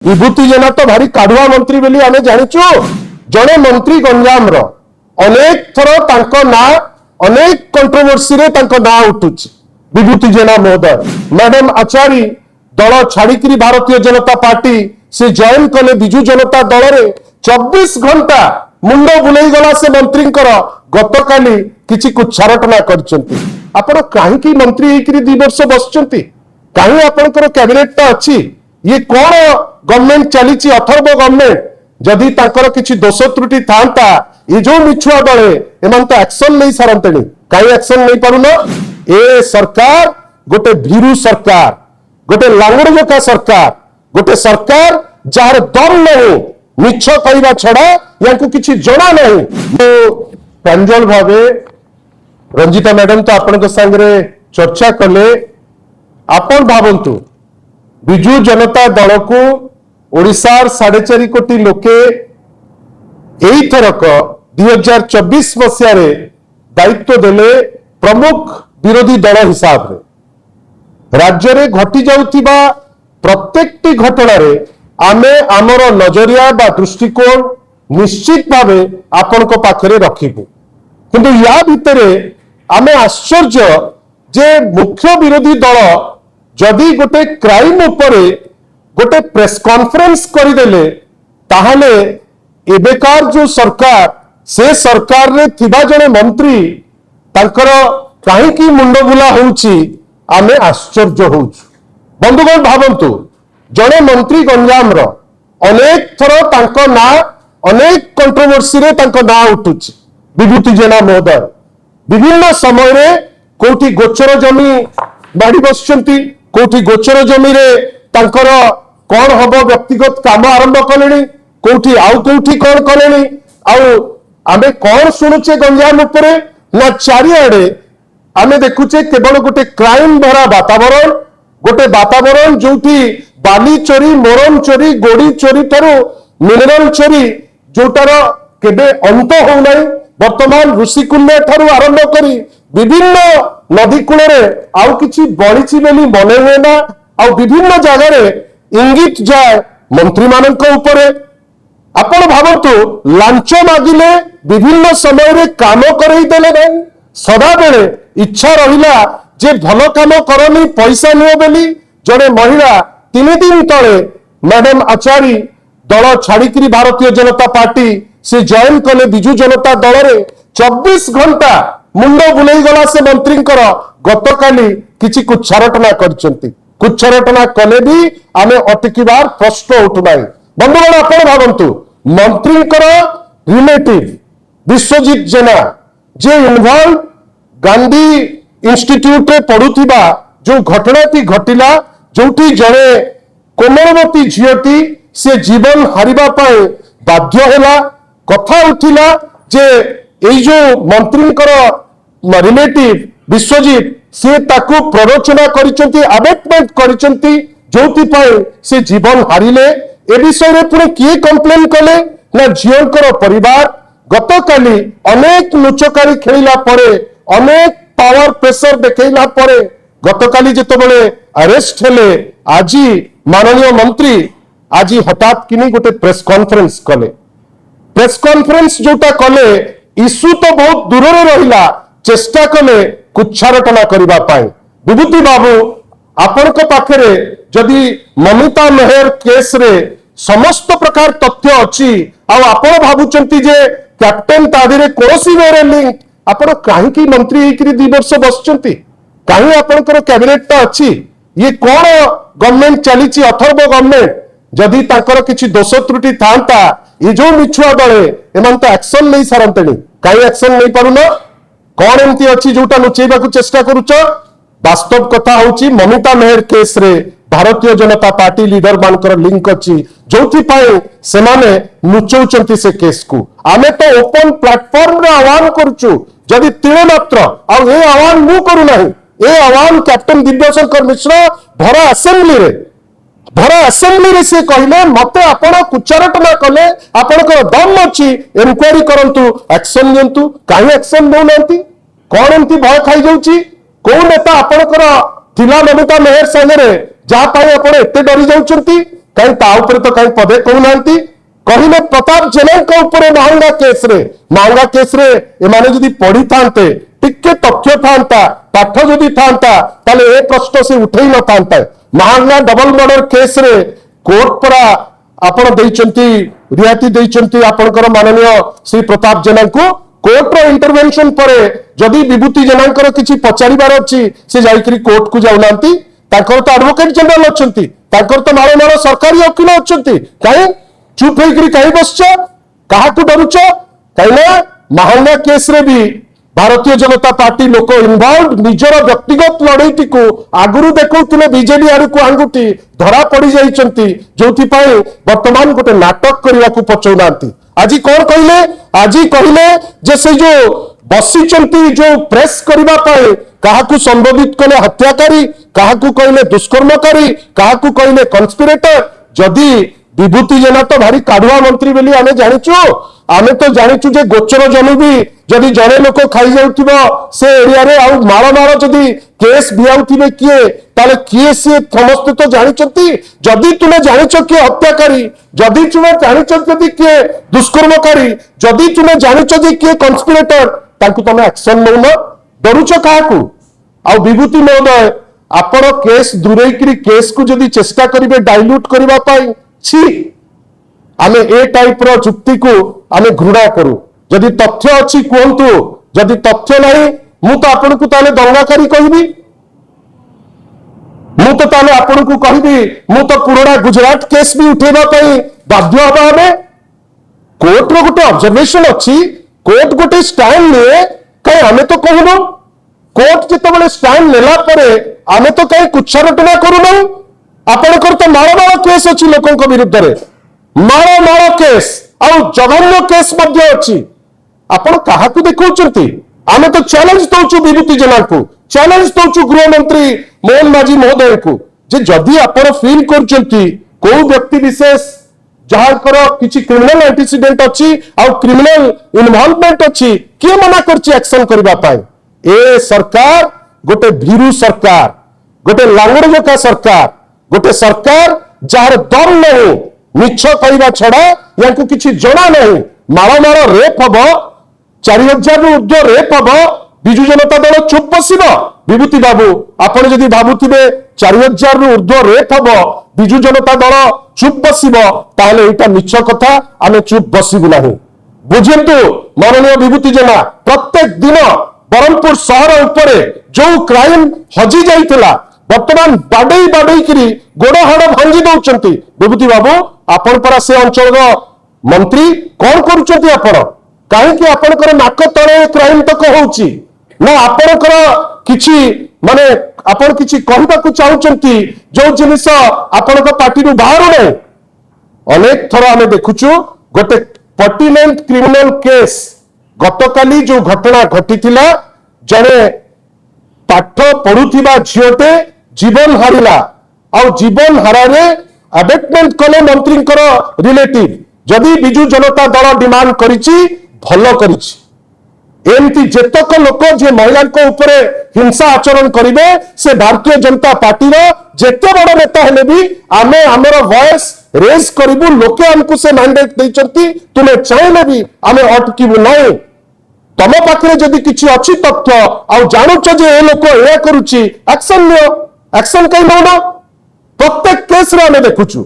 विभूति जेना तो भारी काढ़ुआ मंत्री बोली आमे जानिचु जड़े मंत्री गंजाम रो अनेक थर तांको ना अनेक कंट्रोवर्सी रे तांको ना उठुची विभूति जेना महोदय मैडम आचार्य दल छाड़ी भारतीय जनता पार्टी से जॉइन कले बिजू जनता दल रे 24 घंटा मुंड बुलाई गला से मंत्री गतकाली किछि कुछारटना करचंती आपण काहे मंत्री हेकरी 2 वर्ष बसचंती काहे आपनकर कैबिनेट ता अछि ये कौन गवर्नमेंट चली अथर्व गवर्नमेंट जदि तांकर किछि दोष त्रुटि थांता ये जो मिछुआ दले एमन तो एक्शन नहीं सारंतनी काई एक्शन नहीं पारुन ए सरकार गोटे भीरू सरकार गोटे लांगड़ जका सरकार गोटे सरकार जार दम नहीं मिछ कहवा छड़ा या किछि जना नहीं तो प्रांजल भावे रंजिता मैडम तो आपन संगे चर्चा कले आपण भावंतु विजु जनता दल को ओडिशार 4.5 कोटी लोके एई थरक 2024 मसिया रे दायित्व देले प्रमुख विरोधी दल हिसाब रे राज्य रे घटी जाउथिबा प्रत्येकटी घटना रे आमे आमर नजरिया बा दृष्टिकोण निश्चित भावे आपण को पाखरे रखिबु किंतु या भितरे आमे आश्चर्य जे मुख्य विरोधी दल जदि गोटे क्राइम उपरे गोटे प्रेस कॉन्फ्रेंस करदेले ताहले एबेकार जो सरकार से सरकार रे थिबा जने मंत्री तांकर काहेकि मुंड बुला होउची आमे आश्चर्य होउछु बंधुगण भावंतु जने मंत्री गंजाम रो अनेक थर तांको ना अनेक कंट्रोवर्सी रे तांको ना उठुची विभूति जेना महोदय विभिन्न समय रे कोठी गोचर जमी बाड़ी बसचंती कोठी गोचर जमी रे तांकर कौन हम व्यक्तिगत काम आरंभ कले कोठी आउ कोठी कौन कले आमे कौन शुणुचे गंजाम उपरे ना चारिआडे आमे देखुचे केवल गोटे क्राइम भरा वातावरण गोटे वातावरण जोठी बाली चोरी मोरम चोरी गोड़ी चोरी ठारू मिनरल चोरी जोटार केबे अंत हो नहीं वर्तमान ऋषिकुल्य ठारू आरंभ करी विभिन्न नदी कूल आउ किछि बढिछि बेली मने हुए ना आउ विभिन्न जगह रे इंगित जाए मंत्री मानक उपरे आपण भावतु लांच मागिले विभिन्न समय रे काम करई देले नहीं सदा बेले इच्छा रहिला जे भल काम करनी पैसा नियो बेली जड़े महिला 3 दिन तले मैडम आचार्य दल छाड़ी भारतीय जनता पार्टी से जॉइन कले बिजू जनता दल रे 24 घंटा मुंड बुलाई गला से मंत्री गतकाली किछि कुछारटना करचंती कुछारटना कले भी आमे अटकिबार प्रश्न उठुनाई बंधुगण आपण भावंतु मंत्री रिलेटिव विश्वजीत जेना जे इन्वॉल्व गांधी इंस्टीट्यूट रे पढ़ुथिबा जो घटना टी घटिला जोठी जड़े कोमलवती झीटी से जीवन हारिबा पाए बाध्य होला कथा उठिला जे एई जो मंत्री रिलेटिव विश्वजीत से ताकू प्ररोचना करिसंती अबेटमेंट करिसंती जोथि पाए से जीवन हारिले ए विषय रे पुणे किए कंप्लेन कले ना झीओंकर परिवार गतकाली अनेक लुचकारी खेलिला परे अनेक पावर प्रेशर देखैला परे गतकाली जेतबेले अरेस्ट हेले आजी माननीय मंत्री आजी हठात किनी गोटे प्रेस कॉन्फ्रेंस कले प्रेस कॉन्फ्रेंस जोटा कले इश्यू तो बहुत दूर रहिला चेष्टा कले कुछारटना करिबा पाए विभूति बाबू आपण को पाखरे जदि ममिता मेहर केस रे समस्त प्रकार तथ्य अछि आ आपण भाबुचंती जे कैप्टन तादिरे कोसी वेरे लिंक आपण काहे की मंत्री हेकरी 2 वर्ष बसचंती काहे आपनकर कैबिनेट ता अछि ये कौन गवर्नमेंट चली अथर्व गवर्नमेंट जदि तांकर किछि दोष त्रुटि थांता ये जो मिछुआ दले एमन तो एक्शन नहीं सारंतनी काई एक्शन नहीं पारुन कौन एमती अच्छी जोटा लुचेबा चेष्टा करुच वास्तव कथा होची ममिता मेहर केस रे भारतीय जनता पार्टी लीडर मानकर लिंक अच्छी जोथि पाए से माने लुचौचंती से केस को आमे तो ओपन प्लेटफॉर्म रे आह्वान करूचु जदि तिळे मात्र आ ए आह्वान मु करू नाही ए आह्वान कैप्टन दिव्यशंकर मिश्र भरा असेंबली रे से कहले मते आपण कुचारटना कले आपनकर दम अछि इंक्वायरी करंतु एक्शन नियंतु काहे एक्शन दो नंती कोन एंती भय खाई जाउची को नेता आपनकर थिला ममिता मेहर संगे रे जा पाए आपण एते डरी जाउचंती कहीं ता ऊपर तो कहीं पदे कहूना कहले प्रताप जेना महंगा केस रे एमाने जदि पढ़ी थांते टिके तथ्य था पाठ जदि था ताले ए प्रश्न से उठे न था महंगा डबल मर्डर केस रे कोर्ट परा आपण देइचंती रियाती देइचंती आपनकर माननीय श्री प्रताप जेना को कोर्ट रो इंटरवेंशन परे जदि विभूति जेनांकर किछि पचारिबार अछि से जाईकरी कोर्ट को जाउनांती ताकर तो एडवोकेट जनरल अछंती ताकर तो मारो मारो सरकारी वकील अछंती काहे चुप होइकरी काहे बसछ काहा को डरुछ काहे ना महंगा केस रे भी भारतीय जनता पार्टी लोक इनवॉल्व निजर व्यक्तिगत लड़ाई को आगुरी देखुले बीजेडी आड़ को आंगुठी धरा पड़ी जाइछंती जोथि पाई वर्तमान गोटे नाटक करने को पचाउना आज कौन कहले आज कहले जे से जो बसीचंती जो प्रेस करबा पाए काहाकू संबोधित कले हत्याकारी काहाकू कहले दुष्कर्मकारी काहाकू कहले कन्स्पिरेटर जदि विभूति जेना तो भारी काढ़ुआ मंत्री बोली आमे जानिचु जे गोचर जमी भी जदि जड़े लोक खाई जाउथिबो से एरिया रे आउ मार मार जदि केस बियाउथिबे किए ताले किए से समस्त तो जानिचंती जदि तुमे जानिचो कि हत्याकारी जदि तुमे जानिचो जदि किए दुष्कर्मकारी जदि तुमे जानिचो जे किए कन्स्पिरेटर तांकु तमे एक्शन नउनो डरुचो काहाकू आउ विभूति महोदय आपण केस दूरेकरी केस को जदि चेष्टा करिवे डाइल्यूट करबा पाई छी आमे ए टाइप रो चुक्ति को आमे घृणा करू जदि तथ्य अच्छी कहतु जदि तथ्य नहीं मु तो आपन को ताले दंगाकारी कहबी मु तो ताले आपन को कहबी मु तो पुराना गुजरात केस भी उठेबा पई बाध्य हबा हमें कोर्ट रो गोटे ऑब्जर्वेशन अच्छी कोर्ट गोटे स्टैंड ले कहीं हमें तो कहूनु कोर्ट जिते स्टैंड नेला परे आमे तो कहीं कुच्छारटना करूनु आपनकर तो मार मार केस अच्छी लोकों विरुद्ध रे मार मार केस आउ जघन्य केस मध्य अच्छी आपण काहाकू देखौचंती आमे तो चैलेंज दउछु विभूति जेना को चैलेंज दउछु गृह मंत्री मोहन माझी महोदय को जे जदि आपण फील करचंती को व्यक्ति विशेष जहाकर किछि क्रिमिनल एंटीसीडेंट अच्छी आउ क्रिमिनल इन्वॉल्वमेंट अच्छी के मना करछि एक्शन करबा पाए ए सरकार गोटे भीरू सरकार गोटे लांगड़का सरकार गोटे सरकार जार दम नहीं मिछ कहवा छड़ा या किसी जना नहीं मार मार रेप हम 4000 रु ऊर्ध्व रेप हम विजु जनता दल चुप बस विभूति बाबू आपड़ जदि भावुवे 4000 रु ऊर्ध्व रेप हम विजु जनता दल चुप बस यहाँ मिछ कथा आम चुप बसबू ना बुझंतु माननीय विभूति जेना प्रत्येक दिन ब्रह्मपुर सहर उपरे जो क्राइम हजि जाइथिला वर्तमान बाडई बाडई करी गोड़ हाड़ भांगी दउचंती विभूति बाबू आपण परा से अंचल मंत्री कौन करुचंती आपण काहे आपणकर नाक तले क्राइम तक होउची ना आपणकर किछि माने आपण किछि कहबाकू चाहुचंती जो जिनिस आपणक पार्टी रु बाहर नै अनेक थर आमे देखुछु गोटे पर्टिनेंट क्रिमिनल केस गतकाली जो घटना घटिथिला जने पाठ पढ़ुथिबा झियोटे जीवन हारिला और जीवन हारे अबेटमेंट कले मंत्री रिलेटिव जदि बिजु जनता दल डिमांड करिछि भलो करिछि एमती जेतक लोक जे महिला ऊपर हिंसा आचरण करिवे से भारतीय जनता पार्टी रो जेते बड़ नेता हेले भी आमे हमर वॉइस रेज करिबु लोके हमकु से मैंडेट दैचंती तुमे चाहिले भी आमे अटकीबु नहीं तम पाखरे जदि किछि अछि तथ्य आ जानुछ जे ए लोक ए करूछि एक्शन लियो एक्शन कहीं नौना प्रत्येक केस रे हमें देखुछु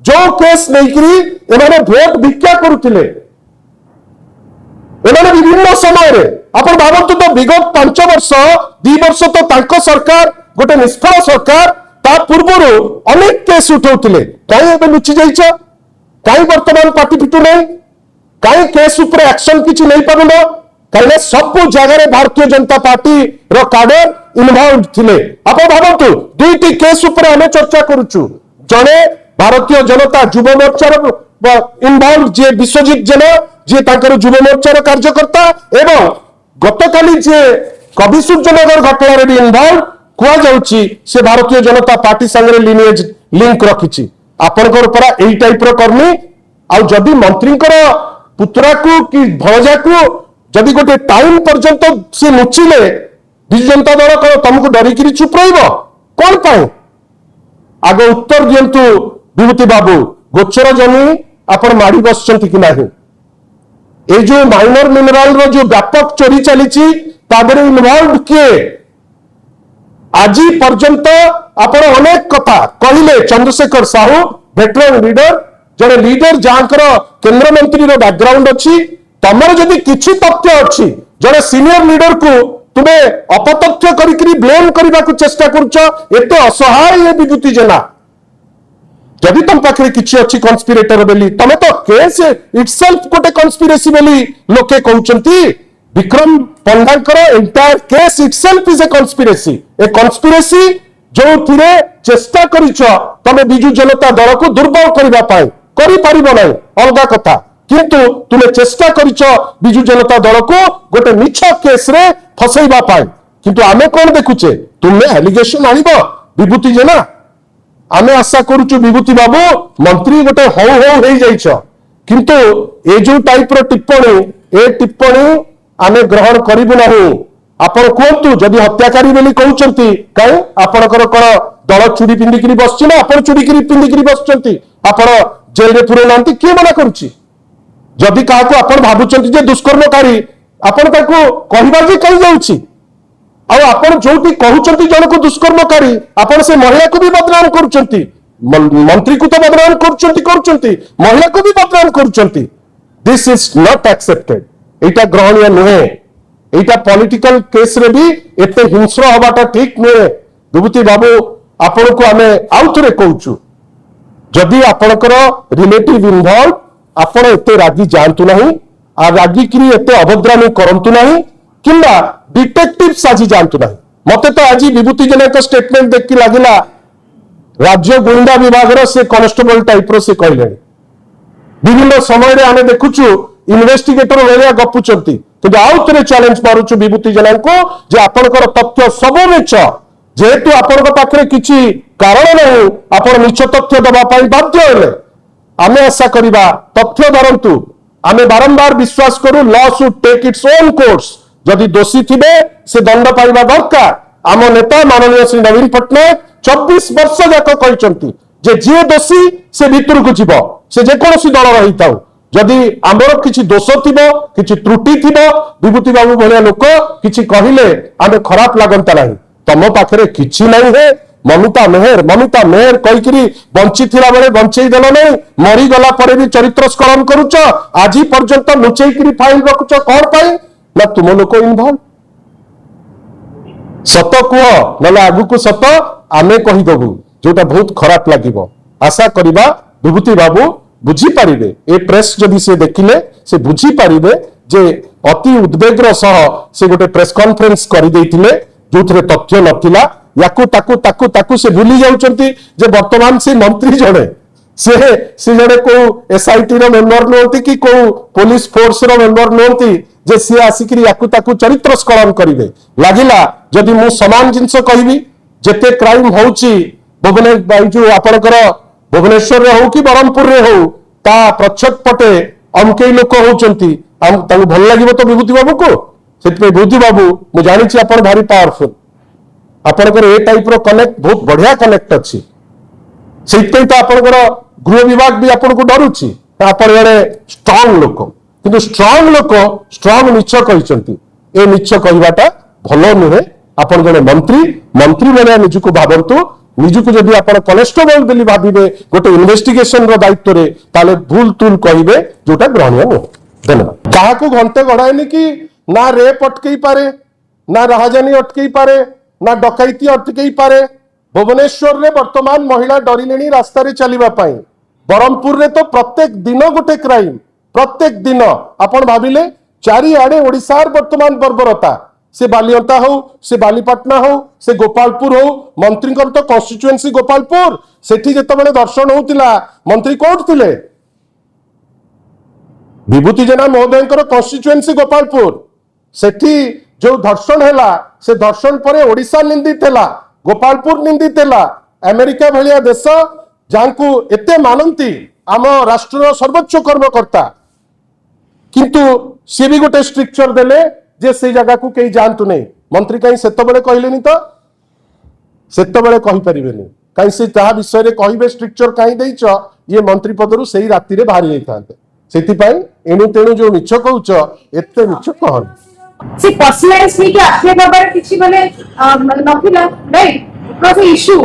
जो केस नहीं एमाने भोट भिक्षा करुथिले एमाने विभिन्न समय रे आपण भाबंतु तो विगत 5 वर्ष 2 वर्ष तो तांको सरकार गोटे निष्फल सरकार ता पूर्वरु अनेक केस उठौथिले काई एबे लुचि जाइछ काई वर्तमान पार्टी पिटु नै काई केस ऊपर एक्शन किछि नै पाबनो कहीं सब जगह भारतीय जनता पार्टी रो काडर इनवॉल्व थिले आप भावतु दुईटी केस ऊपर हमें चर्चा करुचु जने भारतीय जनता युव मोर्चार इनवॉल्व जे विश्वजीत जेना जे तांकर युव मोर्चार कार्यकर्ता एवं गतकाली जे कवि सूर्यनगर घटना रे इनवॉल्व कुआ जाउची से भारतीय जनता पार्टी संगे लिनिएज लिंक रखिछि आपनकर परा एई टाइप रो कर्मी आ जदि मंत्रीकर पुत्रा को कि भणजा को जदि गोटे टाइम पर्यंत से लुचिले विजु जनता दल कौन तुमको डरिकी चुप रही कौन पाए आग उत्तर दिंतु विभूति बाबू गोचर जमी आपण माड़ी बसचंती कि नाही ए जो माइनर मिनरल रो जो व्यापक चोरी चली इनवॉल्व किए आज पर्यंत आपण अनेक कथा कहले चंद्रशेखर साहू वेटरन लीडर जड़े लीडर जहाँकर केंद्र मंत्री रो बैकग्राउंड अच्छी तमर जदि किछि तथ्य अच्छी जड़े सीनियर लीडर को तुम्हें अपतथ्य करी ब्लेम करने को चेष्टा करुच एते असहाय ये विभूति जेना जदि तुम पाखे किछि अच्छी कन्स्पिरेटर बेली तमे तो केस इटसेल्फ गोटे कन्स्पिरेसी बेली लोके कहउचंती विक्रम पंडांकर entire case itself is a conspiracy जो थिरे चेष्टा करिछ तमे बिजु जनता दल को दुर्बल करबा पाई करि परिबो नै अलगा कथा किंतु तुमे चेष्टा करिछ बिजु जनता दल को गोटे मिछ केस रे फसैबा पाई किंतु आमे कोन देखुचे तुमे एलिगेशन आनिबो विभूति जेना आमे आशा करूचु विभूति बाबू मंत्री गोटे हौ हौ हो जाइछ किंतु ए जो टाइप रो टिप्पणी आमे ग्रहण करिबु नाही आपण कोंतु जदि हत्याकारी बेली कहउचंती काई आपणकर कोन दल चुड़ी पिंदिकरी बसछि ना आपण चुड़ी पिंदिकरी बसचंती आपण जेल रे पुरे नांती के मना करूची जदि काहा को आपण भाबुचंती जे दुष्कर्मकारी आपण ताको कहिबा जे कहि जाउची आपण जो कहते जन को दुष्कर्मकारी आपण से महिला को भी बदनाम करुचंती मंत्री को तो बदनाम करुचंती महिला को भी बदनाम करुचंती दिस इज नॉट एक्सेप्टेड एटा ग्रहणीय नुहे एटा पॉलिटिकल केस रे भी एते हिंस्र हवाटा ठीक नुहे विभूति बाबू आपण को आमे आउ थरे कहूचु जदि आपणकर रिलेटिव इन्वॉल्व आपण एते रागी जानतु नाही आ रागी कि एते अभद्रामी करंतु नाही किंबा डिटेक्टिव साजी जानतु नहीं मते तो आज विभूति जेना स्टेटमेंट देख के लगिला राज्य गुंडा विभाग से कॉन्स्टेबल टाइप रो से कहले विभिन्न समय रे आमे देखुछु इन्वेस्टिगेटर वेरिया गपुचंती तो आउ थरे चैलेंज मारुछु विभूति जेना को जे आपनकर तथ्य सब मिछ जेहेतु आपनक पाखरे किछि कारण नहीं आपण मिछ तथ्य दबा पाई बाध्य हेले आमे आशा करिबा तथ्य धरंतु आमे बारंबार विश्वास करू law should take its own course जदि दोषी थिबे से दंड पाइबा दरकार आम नेता माननीय श्री नवीन पट्टनायक 24 वर्ष जाक कहते जे जे दोषी से भितर को जीव से जेकोसी दल रही था जदि आमर किसी दोष थिबो किसी त्रुटि थिबो विभूति बाबू भलिया लोक किसी कहले आमे खराब लागंता नहीं तम पाखरे किछि नहीं है ममिता मेहर कहीकि बंची थिला बेले बंचई देल नहीं मरी गला परे भी चरित्र स्खलन करुच आज पर्यंत लुचेई फाइल रखुच कौन पाई ना तुम लोक इनवॉल्व सत कह ना आगु को सत आमे कहीदेबू जोटा बहुत खराब लगे आशा करवा विभूति बाबू बुझीपारे ए प्रेस जदि से देखिले से बुझीपारे जे अति उद्वेगर सह से गोटे प्रेस कॉन्फ्रेंस कर जो तथ्य नथिला याकू ताकू ताकू ताकू से भूली जाउचंती जे वर्तमान से मंत्री जड़े से जड़े को एसआईटी रो मेंबर नोंती कि को पुलिस फोर्स रो मेंबर नोंती जे सी आसिकरी याकू ताकू चरित्र स्खलन करिवे लागिला जदि मु समान जिंस कहबी जेते क्राइम होउची भुवनेश्वर जो आपनकर भुवनेश्वर रे हो कि बरहमपुर रे हो ता प्रच्छद पटे अमके लोक होउचंती हम ताऊ भल लागिबो तो विभूति बाबू को सेत विभूति बाबू मु जानि छी आपन भारी पावरफुल आपनकर ए टाइप रो कनेक्ट बहुत बढ़िया कनेक्ट अछि सेत तो आपनकर गृह विभाग भी आपन को डरुची आपन जड़े स्ट्रांग लोक किंतु स्ट्रांग लोक स्ट्रांग मिछ कहिसंती ए मिछ कहिबाटा भलो नुहे आपन जड़े मंत्री मेरे निजको भावंतु निजको जदि आपन कॉन्स्टेबल बेली भाबिबे गोटे इन्वेस्टिगेशन रो दायित्व रे ताले भूल तुल कहिबे जोटा ग्रहणीय नुहे धन्यवाद काहा को घंटे गड़ाएनी कि ना रेप अटकई पारे ना राहजानी अटकई पारे ना डकैती अटकई पारे भुवनेश्वर रे वर्तमान महिला डरिलेनी रास्ता रे चलिबा पाई बरहमपुर रे तो प्रत्येक दिन गोटे क्राइम प्रत्येक दिन आपण भाबिले चारिआडे ओडिशार वर्तमान बर्बरता से बालियंता हो से बालीपाटना हो से गोपालपुर हो मंत्री तो कन्स्टिट्युएंसी गोपालपुर सेठी जेतबेले दर्शन होतिला मंत्री कोठ थिले विभूति जेना महोदयंकर कन्स्टिट्युएंसी गोपालपुर सेठी जो धर्षण हैला से धर्षण परे ओडिशा निंदित हैला गोपालपुर निंदित हैला अमेरिका भलिया देश जांकु एते मानंती आम राष्ट्र सर्वोच्च कर्मकर्ता किंतु सी भी गोटे स्ट्रिक्चर देले जे से जगह को कहीं जानतु नहीं मंत्री कहीं सेतबेले कहलेनी तो सेतबेले कहि परिबेनी कहीं से जहा विषय कहे स्ट्रिक्चर कहीं देच ये मंत्री पदर से राति बाहरी जाते एणु तेणु जो मिछ कौच एत मिछ कहन से पर्सनलाइज नहीं कि आखे बाबार किछि माने नथिला राइट बिकॉज़ इशू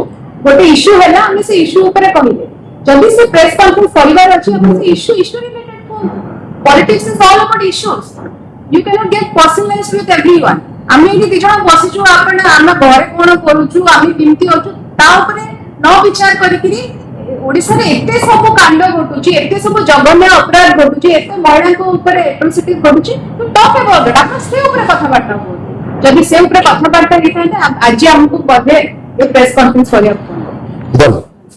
गोटे इशू हैला हम से इशू ऊपर कहिले जल्दी से प्रेस कॉन्फ्रेंस परिवार अछि हम से इशू रिलेटेड को politics is all about issues you can not get personalize with everyone आमे एठी दिजण बसिछु आपण हम घरे कोन करूछु आमे किमती होछु ता ऊपर न विचार करिकरी ओडिसा रे एते सब कांड घटुची एते सब जघन्य अपराध घटुची एते महिला को ऊपर एट्रोसिटी घटुची तो टॉक अबाउट इट आपण से ऊपर कथा बार्ता हो जदी से ऊपर कथा बार्ता हेता आज हमको बधे ये प्रेस कॉन्फ्रेंस करिया बोलो